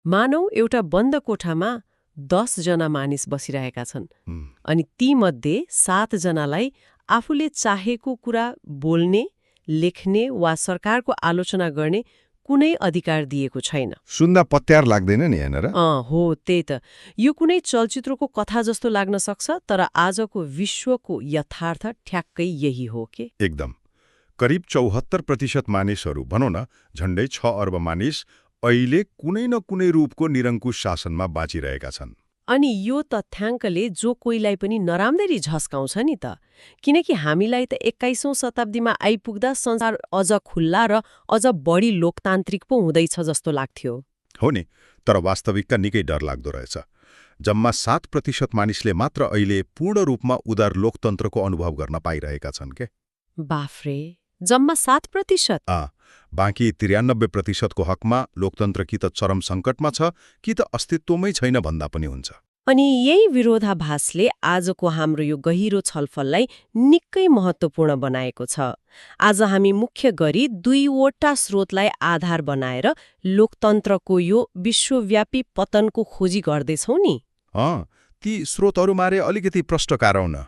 मानौ एउटा बन्द कोठामा 10 जना मानिस बसिरहेका छन् अनि तीमध्ये 7 जनालाई आफूले चाहेको कुरा बोल्ने, लेख्ने वा सरकारको आलोचना गर्ने कुनै अधिकार दिएको छैन। सुन्दा पत्यार लाग्दैन नि हैन र? हो त्यही त। यो कुनै चलचित्रको कथा जस्तो लाग्न सक्छ, तर आजको विश्वको यथार्थ ठ्याक्कै यही हो के। एकदम। करिब 74% मानिसहरू, भनौँ न झण्डै 6 अर्ब मानिस अहिले कुनै न कुनै रूपको निरङ्कुश शासनमा बाँचिरहेका छन्। अनि यो तथ्याङ्कले जो कोहीलाई पनि नराम्ररी झस्काउँछ नि त, किनकि हामीलाई त 21औं शताब्दीमा आइपुग्दा संसार अझ खुल्ला र अझ बढी लोकतान्त्रिक पो हुँदैछ जस्तो लाग्थ्यो। हो नि, तर वास्तविकता निकै डरलाग्दो रहेछ। जम्मा 7% मानिसले मात्र अहिले पूर्ण रूपमा उदार लोकतन्त्रको अनुभव गर्न पाइरहेका छन् के। बाफ्रे, जम्मा 7%? बाँकी 93% को हकमा लोकतन्त्र कि त चरम सङ्कटमा छ कि त अस्तित्वमै छैन भन्दा पनि हुन्छ। अनि यही विरोधाभासले आजको हाम्रो यो गहिरो छलफललाई निकै महत्त्वपूर्ण बनाएको छ। आज हामी मुख्य गरी 2वटा स्रोतलाई आधार बनाएर लोकतन्त्रको यो विश्वव्यापी पतनको खोजी गर्दैछौँ नि। ती स्रोतहरूमारे अलिकति प्रष्ट पारौँ न।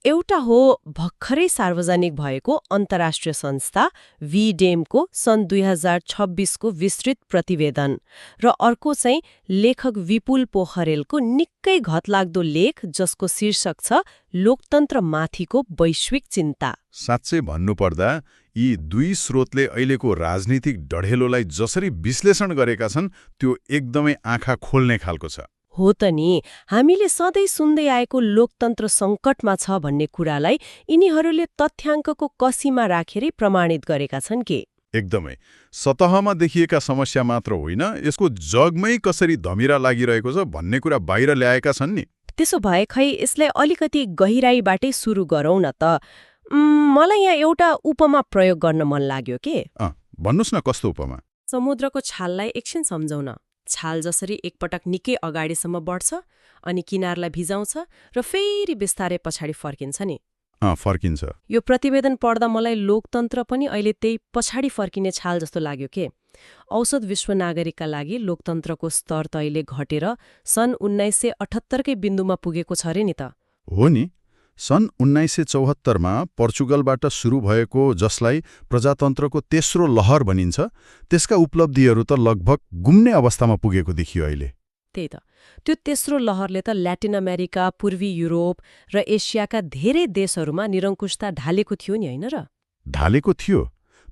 एउटा हो भर्खरै सार्वजनिक भएको अन्तर्राष्ट्रिय संस्था VDEM-को सन् 2026 को विस्तृत प्रतिवेदन, र अर्को चाहिँ लेखक विपुल पोखरेलको निकै घतलाग्दो लेख जसको शीर्षक छ लोकतन्त्र माथिको वैश्विक चिन्ता। साँच्चै भन्नुपर्दा यी दुई स्रोतले अहिलेको राजनीतिक डढेलोलाई जसरी विश्लेषण गरेका छन् त्यो एकदमै आँखा खोल्ने खालको छ। हो त नि, हामीले सधैँ सुन्दै आएको लोकतन्त्र सङ्कटमा छ भन्ने कुरालाई यिनीहरूले तथ्याङ्कको कसीमा राखेरै प्रमाणित गरेका छन् के। एकदमै। सतहमा देखिएका समस्या मात्र होइन, यसको जगमै कसरी धमिरा लागिरहेको छ भन्ने कुरा बाहिर ल्याएका छन् नि। त्यसो भए खै यसलाई अलिकति गहिराईबाटै सुरु गरौँ न त। मलाई यहाँ एउटा उपमा प्रयोग गर्न मन लाग्यो के। भन्नुस् न, कस्तो उपमा? समुद्रको छाललाई एकछिन सम्झाउन। छाल जसरी एकपटक निकै अगाडिसम्म बढ्छ अनि किनारलाई भिजाउँछ र फेरि बिस्तारै पछाडि फर्किन्छ नि। फर्किन्छ। यो प्रतिवेदन पढ्दा मलाई लोकतन्त्र पनि अहिले त्यही पछाडि फर्किने छाल जस्तो लाग्यो के। औसत विश्व नागरिकका लागि लोकतन्त्रको स्तर त अहिले घटेर सन् 1978 कै बिन्दुमा पुगेको छ रे नि त। हो नि, सन् 1974 मा पोर्चुगलबाट सुरु भएको जसलाई प्रजातन्त्रको तेस्रो लहर भनिन्छ, त्यसका उपलब्धिहरू त लगभग गुम्ने अवस्थामा पुगेको देखियो अहिले। त्यही त, त्यो तेस्रो लहरले त ल्याटिन अमेरिका, पूर्वी युरोप र एसियाका धेरै देशहरूमा निरङ्कुशता ढालेको थियो नि, होइन र? ढालेको थियो,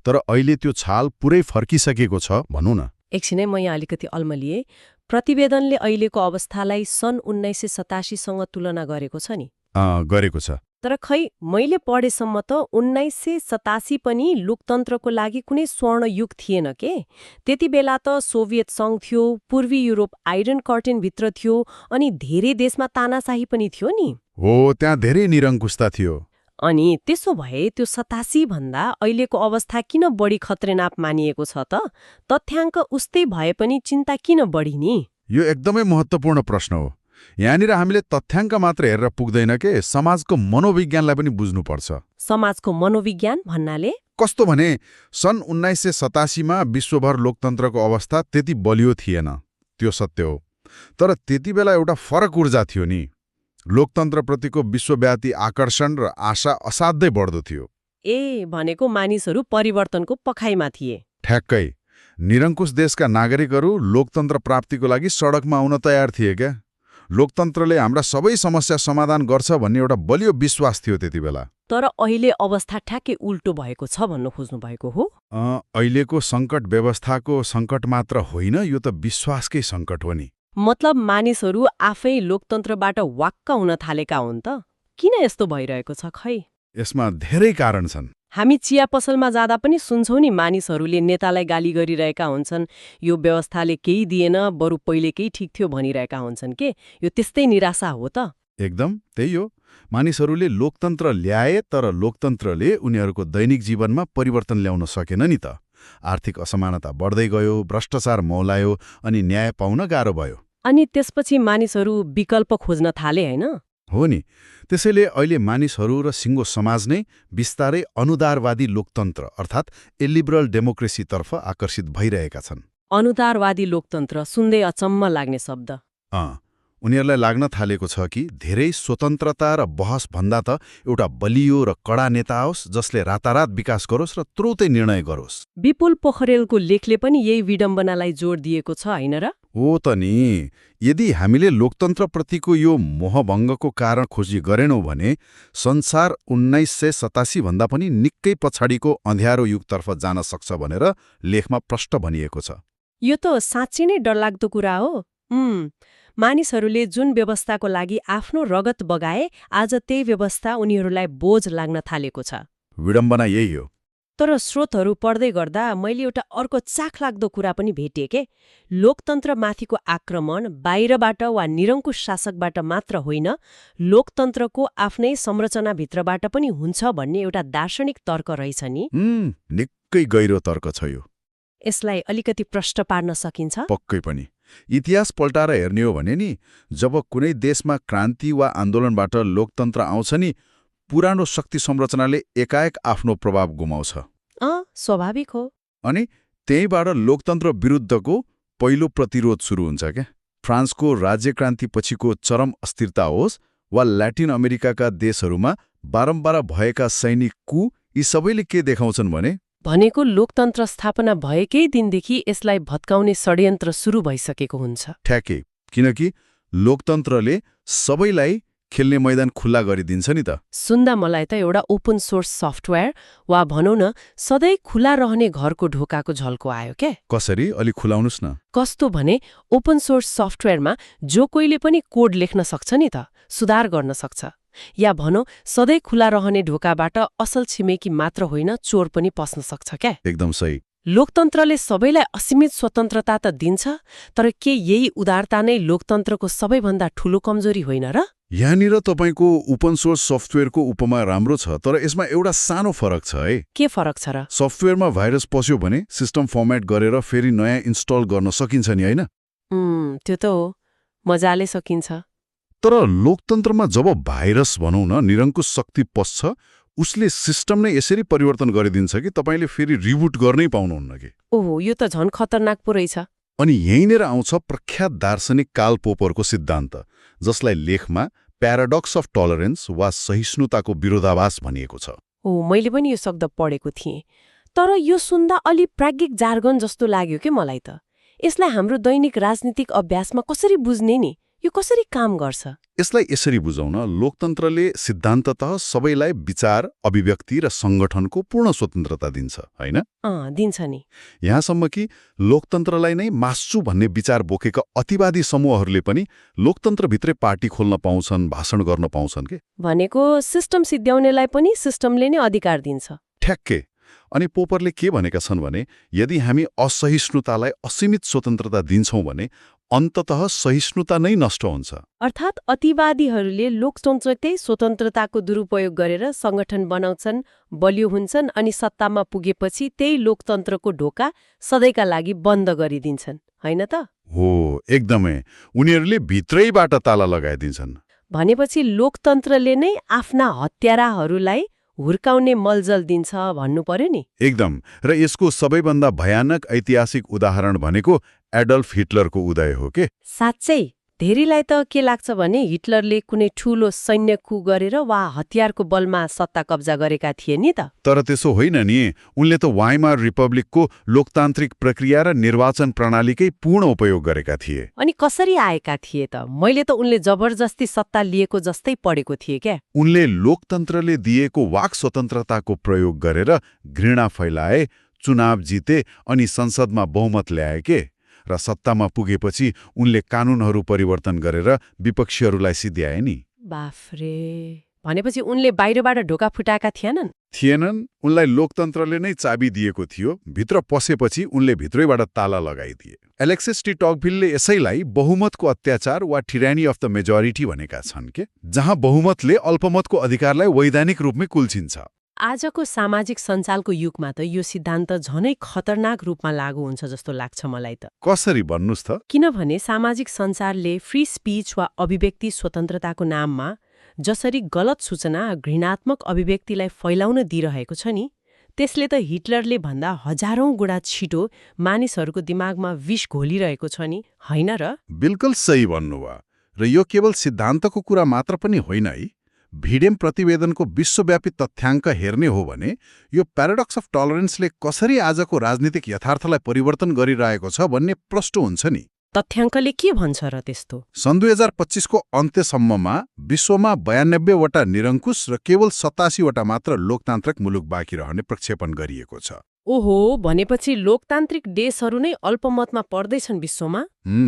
तर अहिले त्यो छाल पुरै फर्किसकेको छ भनौँ न। एकछिनै म यहाँ अलिकति अल्मलिए। प्रतिवेदनले अहिलेको अवस्थालाई सन् 1987 सँग तुलना गरेको छ नि। गरेको छ। तर खै मैले पढेसम्म त 1987 पनि लोकतन्त्रको लागि कुनै स्वर्ण युग थिएन के। त्यति बेला त सोभियत सङ्घ थियो, पूर्वी युरोप आइरन कर्टेनभित्र थियो अनि धेरै देशमा तानाशाही पनि थियो नि। हो, त्यहाँ धेरै निरङ्कुशता थियो। अनि त्यसो भए त्यो 87 भन्दा अहिलेको अवस्था किन बढी खतरनाक मानिएको छ त? तथ्याङ्क उस्तै भए पनि चिन्ता किन बढी नि? यो एकदमै महत्त्वपूर्ण प्रश्न हो। यहाँनिर हामीले तथ्याङ्क मात्र हेरेर पुग्दैन के, समाजको मनोविज्ञानलाई पनि बुझ्नुपर्छ। समाजको मनोविज्ञान भन्नाले? कस्तो भने सन् 1987 मा विश्वभर लोकतन्त्रको अवस्था त्यति बलियो थिएन, त्यो सत्य हो। तर त्यति बेला एउटा फरक ऊर्जा थियो नि। लोकतन्त्रप्रतिको विश्वव्यापी आकर्षण र आशा असाध्यै बढ्दो थियो। भनेको मानिसहरू परिवर्तनको पखाइमा थिए। ठ्याक्कै। निरङ्कुश देशका नागरिकहरू लोकतन्त्र प्राप्तिको लागि सडकमा आउन तयार थिए क्या। लोकतन्त्रले हाम्रा सबै समस्या समाधान गर्छ भन्ने एउटा बलियो विश्वास थियो त्यति बेला। तर अहिले अवस्था ठ्याक्कै उल्टो भएको छ भन्न खोज्नु भएको हो? अहिलेको सङ्कट व्यवस्थाको सङ्कट मात्र होइन, यो त विश्वासकै सङ्कट हो नि। मतलब मानिसहरू आफै लोकतन्त्रबाट वाक्क हुन थालेका हुन् त? किन यस्तो भइरहेको छ खै? यसमा धेरै कारण छन्। हामी चिया पसलमा जाँदा पनि सुन्छौँ नि, मानिसहरूले नेतालाई गाली गरिरहेका हुन्छन्। यो व्यवस्थाले केही दिएन, बरु पहिलेकै ठिक थियो भनिरहेका हुन्छन् के। यो त्यस्तै निराशा हो त? एकदम त्यही हो। मानिसहरूले लोकतन्त्र ल्याए, तर लोकतन्त्रले उनीहरूको दैनिक जीवनमा परिवर्तन ल्याउन सकेन नि त। आर्थिक असमानता बढ्दै गयो, भ्रष्टाचार मौलायो अनि न्याय पाउन गाह्रो भयो। अनि त्यसपछि मानिसहरू विकल्प खोज्न थाले, होइन? हो नि। त्यसैले अहिले मानिसहरू र सिङ्गो समाज नै बिस्तारै अनुदारवादी लोकतन्त्र अर्थात् इलिबरल डेमोक्रेसीतर्फ आकर्षित भइरहेका छन्। अनुदारवादी लोकतन्त्र सुन्दै अचम्म लाग्ने शब्द। उनीहरूलाई लाग्न थालेको छ कि धेरै स्वतन्त्रता र बहस भन्दा त एउटा बलियो र कडा नेता आओस् जसले रातारात विकास गरोस् र तुरुन्तै निर्णय गरोस्। विपुल पोखरेलको लेखले पनि यही विडम्बनालाई जोड दिएको छ, होइन र? हो त नि। यदि हामीले लोकतन्त्रप्रतिको यो मोहभङ्गको कारण खोजी गरेनौँ भने संसार 1987 भन्दा पनि निकै पछाडिको अँध्यारो युगतर्फ जान सक्छ भनेर लेखमा प्रष्ट भनिएको छ। यो त साँच्चै नै डरलाग्दो कुरा हो। मानिसहरूले जुन व्यवस्थाको लागि आफ्नो रगत बगाए, आज त्यही व्यवस्था उनीहरूलाई बोझ लाग्न थालेको छ। विडम्बना यही हो। तर स्रोतहरू पढ्दै गर्दा मैले एउटा अर्को चाखलाग्दो कुरा पनि भेटेँ के। लोकतन्त्रमाथिको आक्रमण बाहिरबाट वा निरङ्कुश शासकबाट मात्र होइन, लोकतन्त्रको आफ्नै संरचनाभित्रबाट पनि हुन्छ भन्ने एउटा दार्शनिक तर्क रहेछ नि। निकै गहिरो तर्क छ यो। यसलाई अलिकति प्रष्ट पार्न सकिन्छ? पक्कै पनि। इतिहास पल्टाएर हेर्ने हो भने नि, जब कुनै देशमा क्रान्ति वा आन्दोलनबाट लोकतन्त्र आउँछ नि, पुरानो शक्ति संरचनाले एकाएक आफ्नो प्रभाव गुमाउँछ। स्वाभाविक हो। अनि त्यहीबाट लोकतन्त्र विरुद्धको पहिलो प्रतिरोध सुरु हुन्छ क्या। फ्रान्सको राज्यक्रान्तिपछिको चरम अस्थिरता होस् वा ल्याटिन अमेरिकाका देशहरूमा बारम्बार भएका सैनिक कू, यी सबैले के देखाउँछन् भनेको लोकतन्त्र स्थापना भएकै दिनदेखि यसलाई भत्काउने षड्यन्त्र सुरु भइसकेको हुन्छ। ठ्याक्कै, किनकि लोकतन्त्रले सबैलाई खेल्ने मैदान खुल्ला गरिदिन्छ नि त। सुन्दा मलाई त एउटा ओपन सोर्स सफ्टवेयर वा भनौँ न सधैँ खुला रहने घरको ढोकाको झल्को आयो क्या। कसरी? अलिक खुलाउनुस् न। कस्तो भने ओपन सोर्स सफ्टवेयरमा जो कोहीले पनि कोड लेख्न सक्छ नि त, सुधार गर्न सक्छ। या भनौँ सधैँ खुला रहने ढोकाबाट असल छिमेकी मात्र होइन, चोर पनि पस्न सक्छ क्या। एकदम सही। लोकतन्त्रले सबैलाई असीमित स्वतन्त्रता त दिन्छ, तर के यही उदारता नै लोकतन्त्रको सबैभन्दा ठूलो कमजोरी होइन र? यहाँनिर तपाईँको ओपन सोर्स सफ्टवेयरको उपमा राम्रो छ, तर यसमा एउटा सानो फरक छ है। के फरक छ र? सफ्टवेयरमा भाइरस पस्यो भने सिस्टम फर्मेट गरेर फेरि नयाँ इन्स्टल गर्न सकिन्छ नि, होइन? त्यो त हो, मजाले सकिन्छ। तर लोकतन्त्रमा जब भाइरस भनौँ न निरङ्कुश शक्ति पस्छ, उसले सिस्टम नै यसरी परिवर्तन गरिदिन्छ कि तपाईँले फेरि रिबुट गर्नै पाउनुहुन्न कि। ओहो, यो त झन् खतरनाक पो रहेछ। अनि यहीँनिर आउँछ प्रख्यात दार्शनिक कार्ल पोपरको सिद्धान्त, जसलाई लेखमा प्याराडक्स अफ टलरेन्स वा सहिष्णुताको विरोधाभास भनिएको छ। मैले पनि यो शब्द पढेको थिएँ, तर यो सुन्दा अलि प्राज्ञिक जार्गन जस्तो लाग्यो के मलाई त। यसलाई हाम्रो दैनिक राजनीतिक अभ्यासमा कसरी बुझ्ने नि? यो कसरी काम गर्छ? यसलाई यसरी बुझौँ न, लोकतन्त्रले सिद्धान्ततः सबैलाई विचार, अभिव्यक्ति र सङ्गठनको पूर्ण स्वतन्त्रता दिन्छ, होइन? दिन्छ नि। यहाँसम्म कि लोकतन्त्रलाई नै मास्छु भन्ने विचार बोकेका अतिवादी समूहहरूले पनि लोकतन्त्रभित्रै पार्टी खोल्न पाउँछन्, भाषण गर्न पाउँछन् के। भनेको सिस्टम सिद्ध्याउनेलाई पनि सिस्टमले नै अधिकार दिन्छ। ठ्याक्कै। अनि पोपरले के भनेका छन् भने, यदि हामी असहिष्णुतालाई असीमित स्वतन्त्रता दिन्छौँ भने अन्ततः सहिष्णुता नै नष्ट हुन्छ। अर्थात् अतिवादीहरूले लोकतन्त्रकै स्वतन्त्रताको दुरुपयोग गरेर सङ्गठन बनाउँछन्, बलियो हुन्छन्, अनि सत्तामा पुगेपछि त्यही लोकतन्त्रको ढोका सधैँका लागि बन्द गरिदिन्छन्, होइन त? हो, एकदमै। उनीहरूले भित्रैबाट ताला लगाइदिन्छन्। भनेपछि लोकतन्त्रले नै आफ्ना हत्याराहरूलाई हुर्काउने मलजल दिन्छ भन्नु पर्यो नि। एकदम। र यसको सबैभन्दा भयानक ऐतिहासिक उदाहरण भनेको एडल्फ हिटलरको उदय हो के। साँच्चै धेरैलाई त के लाग्छ भने हिटलरले कुनै ठूलो सैन्य कू गरेर वा हतियारको बलमा सत्ता कब्जा गरेका थिए नि त। तर त्यसो होइन नि। उनले त वाइमार रिपब्लिकको लोकतान्त्रिक प्रक्रिया र निर्वाचन प्रणालीकै पूर्ण उपयोग गरेका थिए। अनि कसरी आएका थिए त? मैले त उनले जबरजस्ती सत्ता लिएको जस्तै पढेको थिएँ क्या। उनले लोकतन्त्रले दिएको वाक स्वतन्त्रताको प्रयोग गरेर घृणा फैलाए, चुनाव जिते अनि संसदमा बहुमत ल्याए के। र सत्तामा पुगेपछि उनले कानूनहरू परिवर्तन गरेर विपक्षीहरूलाई सिध्याए नि। बाफरे, भनेपछि उनले बाहिरबाट ढोका फुटाएका थिएनन्। उनलाई लोकतन्त्रले नै चाबी दिएको थियो। भित्र पसेपछि उनले भित्रैबाट ताला लगाइदिए। एलेक्सिस टी टकभिलले यसैलाई बहुमतको अत्याचार वा टिरानी अफ द मेजोरिटी भनेका छन् के, जहाँ बहुमतले अल्पमतको अधिकारलाई वैधानिक रूपमै कुल्चिन्छ। आजको सामाजिक सञ्जालको युगमा त यो सिद्धान्त झनै खतरनाक रूपमा लागू हुन्छ जस्तो लाग्छ मलाई त। कसरी भन्नुस् त? किनभने सामाजिक सञ्चारले फ्री स्पिच वा अभिव्यक्ति स्वतन्त्रताको नाममा जसरी गलत सूचना, घृणात्मक अभिव्यक्तिलाई फैलाउन दिइरहेको छ नि, त्यसले त हिटलरले भन्दा हजारौं गुणा छिटो मानिसहरूको दिमागमा विष घोलिरहेको छ नि, होइन र? बिल्कुल सही भन्नुभयो। र यो केवल सिद्धान्तको कुरा मात्र पनि होइन है। भिडेम प्रतिवेदनको विश्वव्यापी तथ्याङ्क हेर्ने हो भने यो प्याराडक्स अफ टलरेन्सले कसरी आजको राजनीतिक यथार्थलाई परिवर्तन गरिरहेको छ भन्ने प्रष्ट हुन्छ नि। तथ्याङ्कले के भन्छ र त्यस्तो? सन् 2025 को अन्त्यसम्ममा विश्वमा 92वटा निरङ्कुश र केवल 87वटा मात्र लोकतान्त्रिक मुलुक बाँकी रहने प्रक्षेपण गरिएको छ। ओहो, भनेपछि लोकतान्त्रिक देशहरू नै अल्पमतमा पर्दैछन् विश्वमा?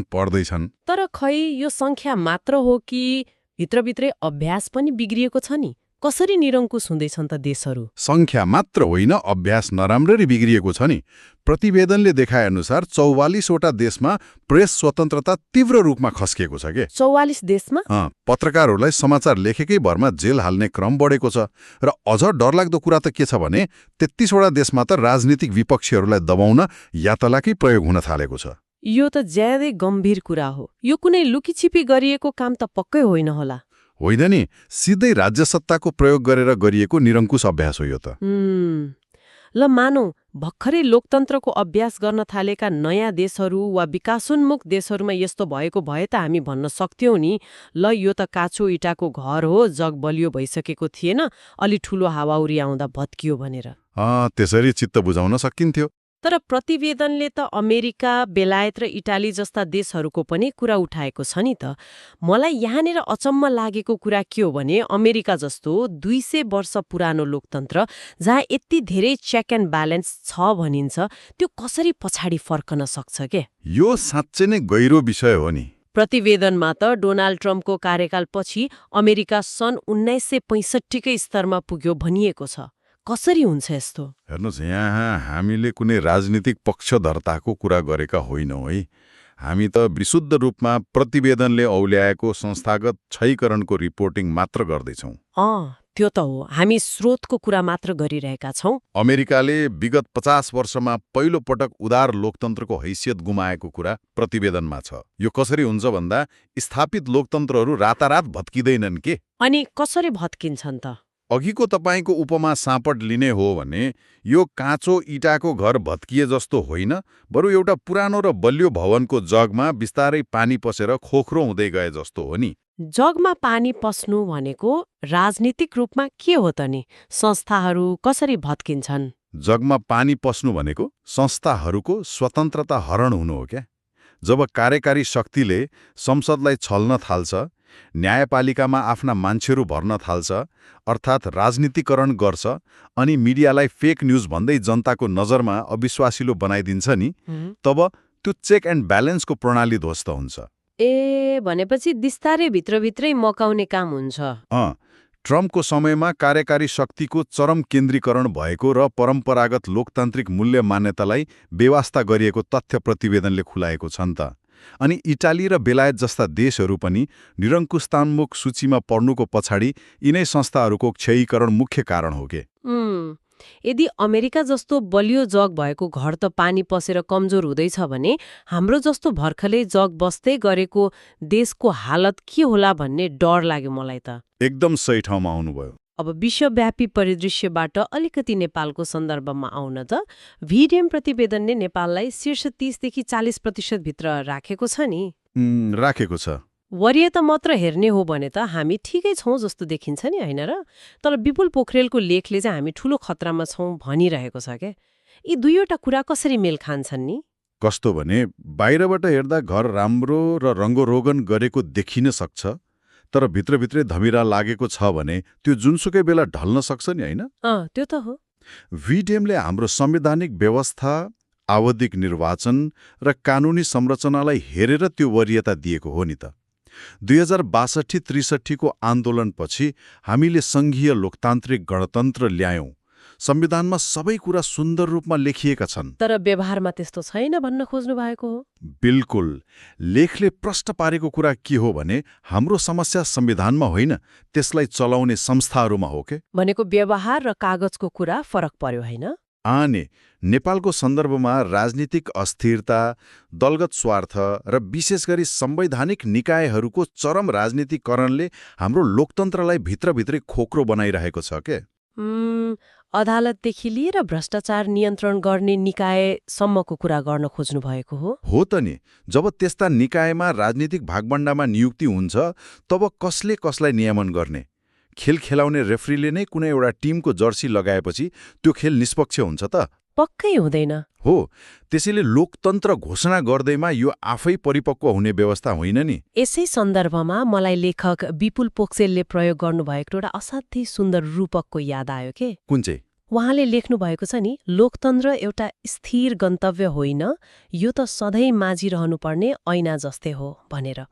पर्दैछन्। तर खै यो सङ्ख्या मात्र हो कि भित्रभित्रै अभ्यास पनि बिग्रिएको छ नि? कसरी निरङ्कुश हुँदैछन् त देशहरू? सङ्ख्या मात्र होइन, अभ्यास नराम्ररी बिग्रिएको छ नि। प्रतिवेदनले देखाएअनुसार 44वटा देशमा प्रेस स्वतन्त्रता तीव्र रूपमा खस्किएको छ के। 44 देशमा? पत्रकारहरूलाई समाचार लेखेकै भरमा जेल हाल्ने क्रम बढेको छ। र अझ डरलाग्दो कुरा त के छ भने 33वटा देशमा त राजनीतिक विपक्षीहरूलाई दबाउन यातलाकै प्रयोग हुन थालेको छ। यो त ज्यादै गम्भीर कुरा हो। यो कुनै लुकीछिपी गरिएको काम त पक्कै होइन होला। होइन नि, सिधै राज्य सत्ताको प्रयोग गरेर गरिएको निरङ्कुश अभ्यास हो यो त। ल मानौ भर्खरै लोकतन्त्रको अभ्यास गर्न थालेका नयाँ देशहरू वा विकासोन्मुख देशहरूमा यस्तो भएको भए त हामी भन्न सक्थ्यौं नि, ल यो त काँचो इँटाको घर हो, जग बलियो भइसकेको थिएन, अलि ठूलो हावाहुरी आउँदा भत्कियो भनेर। त्यसरी चित्त बुझाउन सकिन्थ्यो। तर प्रतिवेदनले त अमेरिका, बेलायत र इटाली जस्ता देशहरूको पनि कुरा उठाएको छ नि त। मलाई यहाँनिर अचम्म लागेको कुरा के हो भने अमेरिका जस्तो 200 वर्ष पुरानो लोकतन्त्र जहाँ यति धेरै चेक एन्ड ब्यालेन्स छ भनिन्छ, त्यो कसरी पछाडि फर्कन सक्छ के? यो साँच्चै नै गहिरो विषय हो नि। प्रतिवेदनमा त डोनाल्ड ट्रम्पको कार्यकालपछि अमेरिका सन् 1965 कै स्तरमा पुग्यो भनिएको छ। कसरी हुन्छ यस्तो? हेर्नुहोस्, यहाँ हामीले कुनै राजनीतिक पक्षधरताको कुरा गरेका होइनौँ है। हामी त विशुद्ध रूपमा प्रतिवेदनले औल्याएको संस्थागत क्षयीकरणको रिपोर्टिङ मात्र गर्दैछौँ। त्यो त हो, हामी स्रोतको कुरा मात्र गरिरहेका छौँ। अमेरिकाले विगत 50 वर्षमा पहिलो पटक उदार लोकतन्त्रको हैसियत गुमाएको कुरा प्रतिवेदनमा छ। यो कसरी हुन्छ भन्दा स्थापित लोकतन्त्रहरू रातारात भत्किँदैनन् के। अनि कसरी भत्किन्छन् त? अघिको तपाईँको उपमा सापट लिने हो भने यो काँचो इँटाको घर भत्किए जस्तो होइन, बरु एउटा पुरानो र बलियो भवनको जगमा बिस्तारै पानी पसेर खोक्रो हुँदै गए जस्तो हो नि। जगमा पानी पस्नु भनेको राजनीतिक रूपमा के हो त नि? संस्थाहरू कसरी भत्किन्छन्? जगमा पानी पस्नु भनेको संस्थाहरूको स्वतन्त्रता हरण हुनु हो क्या। जब कार्यकारी शक्तिले संसदलाई छल्न थाल्छ, न्यायपालिकामा आफ्ना मान्छेहरू भर्न थाल्छ, अर्थात् राजनीतिकरण गर्छ, अनि मिडियालाई फेक न्यूज भन्दै जनताको नजरमा अविश्वासिलो बनाइदिन्छ नि, तब त्यो चेक एन्ड ब्यालेन्सको प्रणाली ध्वस्त हुन्छ। भनेपछि दिस्तारै भित्रभित्रै मकाउने काम हुन्छ। ट्रम्पको समयमा कार्यकारी शक्तिको चरम केन्द्रीकरण भएको र परम्परागत लोकतान्त्रिक मूल्य मान्यतालाई बेवास्ता गरिएको तथ्य प्रतिवेदनले खुलाएको छ नि त। अनि इटाली र बेलायत जस्ता देशहरू पनि निरङ्कुशतान्मुख सूचीमा पर्नुको पछाडि यिनै संस्थाहरूको क्षयीकरण मुख्य कारण हो के। यदि अमेरिका जस्तो बलियो जग भएको घर त पानी पसेर कमजोर हुँदैछ भने हाम्रो जस्तो भर्खरै जग बस्दै गरेको देशको हालत के होला भन्ने डर लाग्यो मलाई त। एकदम सही ठाउँमा आउनुभयो। अब विश्वव्यापी परिदृश्यबाट अलिकति नेपालको सन्दर्भमा आउन त भिडेम प्रतिवेदनले नेपाललाई शीर्ष 30 देखि 40% भित्र राखेको छ नि। राखेको छ। वरियता मात्र हेर्ने हो भने त हामी ठिकै छौँ जस्तो देखिन्छ नि, होइन र? तर विपुल पोखरेलको लेखले चाहिँ हामी ठूलो खतरामा छौँ भनिरहेको छ क्या। यी दुईवटा कुरा कसरी मेल खान्छन् नि? कस्तो भने बाहिरबाट हेर्दा घर राम्रो र रङ्गरोगन गरेको देखिन सक्छ, तर भित्रभित्रै धमिरा लागेको छ भने त्यो जुनसुकै बेला ढल्न सक्छ नि, होइन? त्यो त हो। भिडेमले हाम्रो संवैधानिक व्यवस्था, आवधिक निर्वाचन र कानुनी संरचनालाई हेरेर त्यो वरियता दिएको हो नि त। 2062-63 को आन्दोलनपछि हामीले सङ्घीय लोकतान्त्रिक गणतन्त्र ल्यायौं। संविधानमा सबै कुरा सुन्दर रूपमा लेखिएका छन्, तर व्यवहारमा त्यस्तो छैन भन्न खोज्नु भएको हो। बिल्कुल। लेखले प्रश्न पारेको कुरा के हो भने हाम्रो समस्या संविधानमा होइन, त्यसलाई चलाउने संस्थाहरूमा हो के। भनेको व्यवहार र कागजको कुरा फरक पर्यो, होइन? नेपालको सन्दर्भमा राजनीतिक अस्थिरता, दलगत स्वार्थ र विशेष गरी संवैधानिक निकायहरूको चरम राजनीतिकरणले हाम्रो लोकतन्त्रलाई भित्रभित्रै खोक्रो बनाइरहेको छ के। अदालतदेखि लिएर भ्रष्टाचार नियन्त्रण गर्ने निकायसम्मको कुरा गर्न खोज्नु भएको हो। हो त नि, जब त्यस्ता निकायमा राजनीतिक भागबण्डामा नियुक्ति हुन्छ तब कसले कसलाई नियमन गर्ने? खेल खेलाउने रेफ्रीले नै कुनै एउटा टिमको जर्सी लगाएपछि त्यो खेल निष्पक्ष हुन्छ त? पक्कै हुँदैन। हो, त्यसैले लोकतन्त्र घोषणा गर्दैमा यो आफै परिपक्व हुने व्यवस्था होइन नि। यसै सन्दर्भमा मलाई लेखक विपुल पोख्रेलले प्रयोग गर्नुभएको एउटा असाध्यै सुन्दर रूपकको याद आयो के। कुन चाहिँ? उहाँले लेख्नु भएको छ नि, लोकतन्त्र एउटा स्थिर गन्तव्य होइन, यो त सधैँ माझिरहनुपर्ने ऐना जस्तै हो भनेर।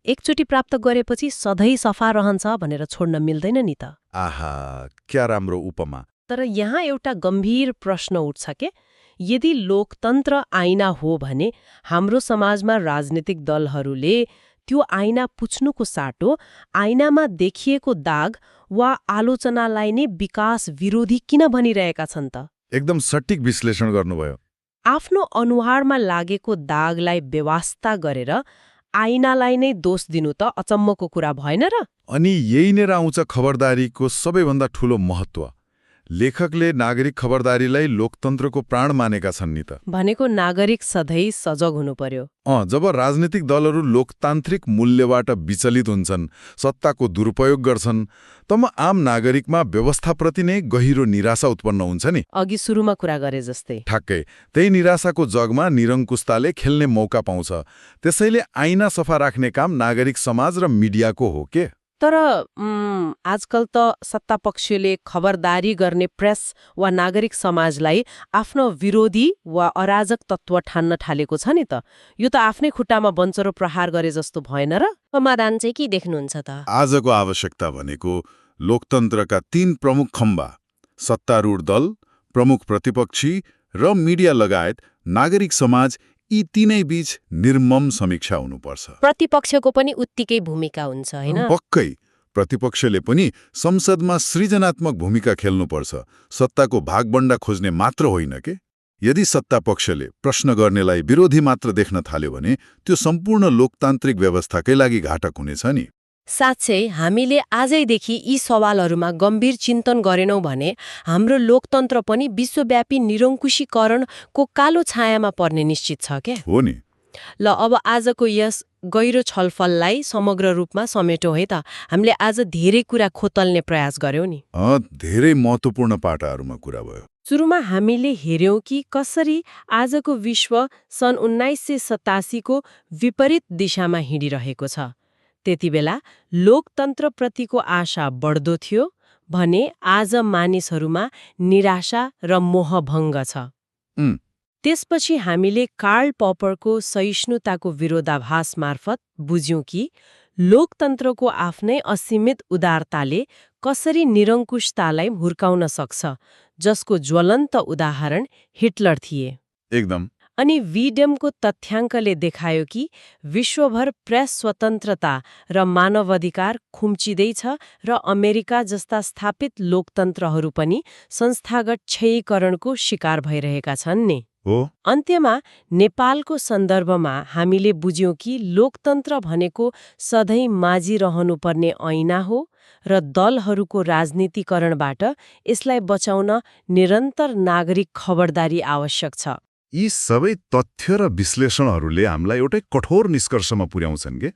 एकचोटि प्राप्त गरेपछि सधैँ सफा रहन्छ भनेर छोड्न मिल्दैन नि त। आहा, क्या राम्रो उपमा। तर यहाँ एउटा गम्भीर प्रश्न उठ्छ के, यदि लोकतन्त्र ऐना हो भने हाम्रो समाजमा राजनीतिक दलहरूले त्यो ऐना पुछ्नुको साटो ऐनामा देखिएको दाग वा आलोचनालाई नै विकास विरोधी किन भनिरहेका छन् त? एकदम सटिक विश्लेषण गर्नुभयो। आफ्नो अनुहारमा लागेको दागलाई बेवास्ता गरेर ऐनालाई नै दोष दिनु त अचम्मको कुरा भएन र? अनि यही नै आउँछ खबरदारीको सबैभन्दा ठूलो महत्त्व। लेखकले नागरिक खबरदारीलाई लोकतन्त्रको प्राण मानेका छन् नि त। भनेको नागरिक सधैँ सजग हुनु पर्यो। जब राजनीतिक दलहरू लोकतान्त्रिक मूल्यबाट विचलित हुन्छन्, सत्ताको दुरुपयोग गर्छन्, तब आम नागरिकमा व्यवस्थाप्रति नै गहिरो निराशा उत्पन्न हुन्छ नि। अघि सुरुमा कुरा गरे जस्तै। ठ्याक्कै त्यही निराशाको जगमा निरङ्कुशताले खेल्ने मौका पाउँछ। त्यसैले ऐना सफा राख्ने काम नागरिक समाज र मिडियाको हो के। तर आजकल त सत्तापक्षले खबरदारी गर्ने प्रेस वा नागरिक समाजलाई आफ्नो विरोधी वा अराजक तत्त्व ठान्न थालेको छ नि त। यो त आफ्नै खुट्टामा बन्चरो प्रहार गरे जस्तो भएन र? समाधान चाहिँ के देख्नुहुन्छ त? आजको आवश्यकता भनेको लोकतन्त्रका 3 प्रमुख खम्बा, सत्तारूढ दल, प्रमुख प्रतिपक्षी र मिडिया लगायत नागरिक समाज, यी तीनै बीच निर्मम समीक्षा हुनुपर्छ। प्रतिपक्षको पनि उत्तिकै भूमिका हुन्छ हैन? पक्कै। प्रतिपक्षले पनि संसदमा सृजनात्मक भूमिका खेल्नुपर्छ, सत्ताको भागबण्डा खोज्ने मात्र होइन के। यदि सत्तापक्षले प्रश्न गर्नेलाई विरोधी मात्र देख्न थाल्यो भने त्यो सम्पूर्ण लोकतान्त्रिक व्यवस्थाकै लागि घातक हुनेछ नि। साँच्चै हामीले आजैदेखि यी सवालहरूमा गम्भीर चिन्तन गरेनौं भने हाम्रो लोकतन्त्र पनि विश्वव्यापी निरङ्कुशीकरणको कालो छायामा पर्ने निश्चित छ क्या। हो नि। ल अब आजको यस गहिरो छलफललाई समग्र रूपमा समेटौं है त। हामीले आज धेरै कुरा खोतल्ने प्रयास गर्यौं नि। धेरै महत्त्वपूर्ण पाटाहरूमा कुरा भयो। सुरुमा हामीले हेर्यौं कि कसरी आजको विश्व सन् 1987 को विपरीत दिशामा हिँडिरहेको छ। त्यति बेला लोकतन्त्रप्रतिको आशा बढ्दो थियो भने आज मानिसहरूमा निराशा र मोहभङ्ग छ। त्यसपछि हामीले कार्ल पॉपरको सहिष्णुताको विरोधाभास मार्फत बुझ्यौं कि लोकतन्त्रको आफ्नै असीमित उदारताले कसरी निरङ्कुशतालाई हुर्काउन सक्छ, जसको ज्वलन्त उदाहरण हिटलर थिए। एकदम। अनि वीडेमको तथ्याङ्कले देखायो कि विश्वभर प्रेस स्वतन्त्रता र मानवाधिकार खुम्चिँदैछ र अमेरिका जस्ता स्थापित लोकतन्त्रहरू पनि संस्थागत क्षयीकरणको शिकार भइरहेका छन् नि। अन्त्यमा नेपालको सन्दर्भमा हामीले बुझ्यौं कि लोकतन्त्र भनेको सधैँ माझिरहनुपर्ने ऐना हो र दलहरूको राजनीतिकरणबाट यसलाई बचाउन निरन्तर नागरिक खबरदारी आवश्यक छ। यी सबै तथ्य र विश्लेषणहरूले हामीलाई एउटै कठोर निष्कर्षमा पुर्याउँछन् के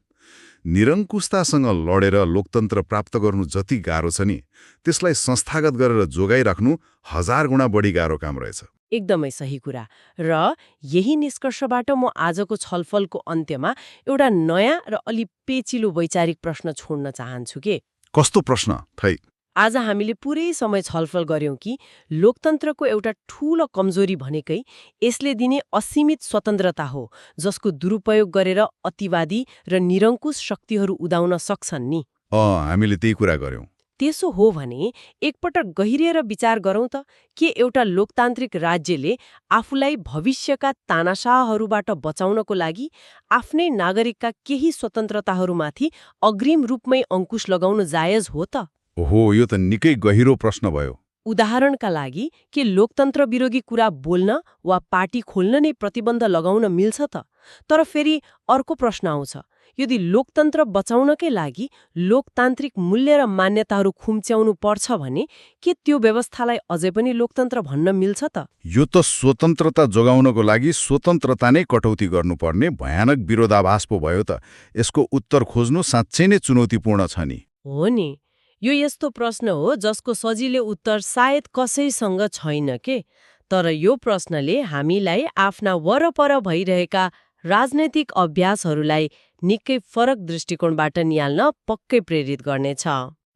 निरङ्कुशतासँग लडेर लोकतन्त्र प्राप्त गर्नु जति गाह्रो छ नि, त्यसलाई संस्थागत गरेर जोगाइराख्नु 1000 गुणा बढी गाह्रो काम रहेछ। एकदमै सही कुरा। र यही निष्कर्षबाट म आजको छलफलको अन्त्यमा एउटा नयाँ र अलि पेचिलो वैचारिक प्रश्न छोड्न चाहन्छु के। कस्तो प्रश्न? थै आज हामीले पुरै समय छलफल गर्यौं कि लोकतन्त्रको एउटा ठूलो कमजोरी भनेकै यसले दिने असीमित स्वतन्त्रता हो, जसको दुरुपयोग गरेर अतिवादी र निरङ्कुश शक्तिहरू उदाउन सक्छन् नि। हामीले त्यही कुरा गर्यौं। त्यसो हो भने एकपटक गहिरिएर विचार गरौं त, के एउटा लोकतान्त्रिक राज्यले आफूलाई भविष्यका तानाशाहहरूबाट बचाउनको लागि आफ्नै नागरिकका केही स्वतन्त्रताहरूमाथि अग्रिम रूपमै अंकुश लगाउन जायज हो त? ओहो, यो त निकै गहिरो प्रश्न भयो। उदाहरणका लागि के लोकतन्त्र विरोधी कुरा बोल्न वा पार्टी खोल्न नै प्रतिबन्ध लगाउन मिल्छ त? तर फेरि अर्को प्रश्न आउँछ, यदि लोकतन्त्र बचाउनकै लागि लोकतान्त्रिक मूल्य र मान्यताहरू खुम्च्याउनु पर्छ भने के त्यो व्यवस्थालाई अझै पनि लोकतन्त्र भन्न मिल्छ त? यो त स्वतन्त्रता जोगाउनको लागि स्वतन्त्रता नै कटौती गर्नुपर्ने भयानक विरोधाभास पो भयो त। यसको उत्तर खोज्नु साँच्चै नै चुनौतीपूर्ण छ नि। हो नि, यो यस्तो प्रश्न हो जसको सजिलो उत्तर सायद कसैसँग छैन के। तर यो प्रश्नले हामीलाई आफ्ना वरपर भइरहेका राजनैतिक अभ्यासहरूलाई निकै फरक दृष्टिकोणबाट निहाल्न पक्कै प्रेरित गर्नेछ।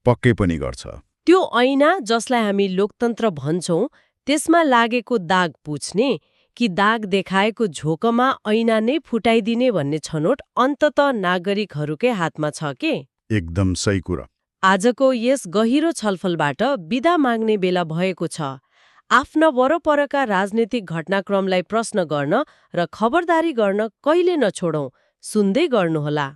पक्कै पनि गर्छ। त्यो ऐना जसलाई हामी लोकतन्त्र भन्छौं, त्यसमा लागेको दाग पुछ्ने कि दाग देखाएको झोकमा ऐना नै फुटाइदिने भन्ने छनोट अन्ततः नागरिकहरूकै हातमा छ के? एकदम सही कुरा। आजको यस गहिरो छलफलबाट बिदा माग्ने बेला भएको छ। आफ्ना वरपरका राजनीतिक घटनाक्रमलाई प्रश्न गर्न र खबरदारी गर्न कहिले नछोडौं। सुन्दै गर्नुहोला।